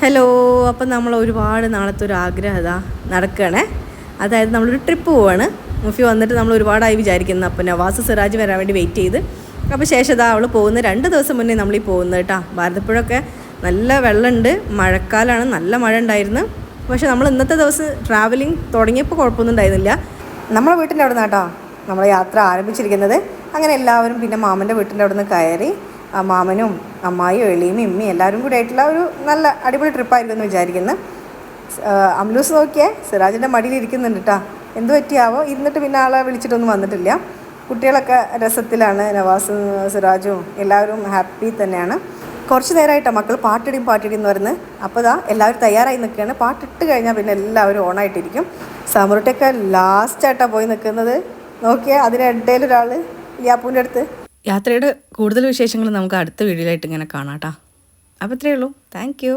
Hello, അപ്പം നമ്മൾ ഒരുപാട് നാളത്തെ ഒരു ആഗ്രഹം ഇതാ നടക്കുകയാണേ. അതായത് നമ്മളൊരു ട്രിപ്പ് പോവാണ്. മുഫി വന്നിട്ട് നമ്മൾ ഒരുപാടായി വിചാരിക്കുന്നത്. അപ്പോൾ നവാസ് സിറാജ് വരാൻ വേണ്ടി വെയിറ്റ് ചെയ്ത് അപ്പോൾ ശേഷം ഇതാ അവൾ പോകുന്ന 2 ദിവസം മുന്നേ നമ്മളീ പോകുന്നത് കേട്ടോ. ഭാരതപ്പുഴയൊക്കെ നല്ല വെള്ളമുണ്ട്, മഴക്കാലമാണ്, നല്ല മഴ ഉണ്ടായിരുന്നു. പക്ഷേ നമ്മൾ ഇന്നത്തെ ദിവസം ട്രാവലിംഗ് തുടങ്ങിയപ്പോൾ കുഴപ്പമൊന്നും ഉണ്ടായിരുന്നില്ല. നമ്മളെ വീട്ടിൻ്റെ അവിടെ നിന്ന് കേട്ടോ നമ്മൾ യാത്ര ആരംഭിച്ചിരിക്കുന്നത്. അങ്ങനെ എല്ലാവരും പിന്നെ മാമൻ്റെ വീട്ടിൻ്റെ അവിടെ നിന്ന് കയറി മാമനും അമ്മായിയും എളിയും ഇമ്മയും എല്ലാവരും കൂടി ആയിട്ടുള്ള ഒരു നല്ല അടിപൊളി ട്രിപ്പായിരുന്നു എന്ന് വിചാരിക്കുന്നു. അംലൂസ് നോക്കിയേ സിറാജിൻ്റെ മടിയിൽ ഇരിക്കുന്നുണ്ട് കേട്ടോ. എന്ത് പറ്റിയാവോ ഇരുന്നിട്ട് പിന്നെ ആളെ വിളിച്ചിട്ടൊന്നും വന്നിട്ടില്ല. കുട്ടികളൊക്കെ രസത്തിലാണ്, നവാസും സിറാജും എല്ലാവരും ഹാപ്പി തന്നെയാണ്. കുറച്ച് നേരമായിട്ടാണ് മക്കൾ പാട്ടിടിയും എന്ന് പറയുന്നത്. അപ്പോൾ ഇതാ എല്ലാവരും തയ്യാറായി നിൽക്കുകയാണ്. പാട്ടിട്ട് കഴിഞ്ഞാൽ പിന്നെ എല്ലാവരും ഓണായിട്ടിരിക്കും. സമൃട്ടൊക്കെ ലാസ്റ്റായിട്ടാണ് പോയി നിൽക്കുന്നത്. നോക്കിയാൽ അതിനിടയിൽ ഒരാൾ ലിയാപ്പൂൻ്റെ അടുത്ത്. യാത്രയുടെ കൂടുതൽ വിശേഷങ്ങൾ നമുക്ക് അടുത്ത വീഡിയോയിലായിട്ട് ഇങ്ങനെ കാണാം കേട്ടോ. അപ്പോൾ ഇത്രയേ ഉള്ളൂ. Thank you.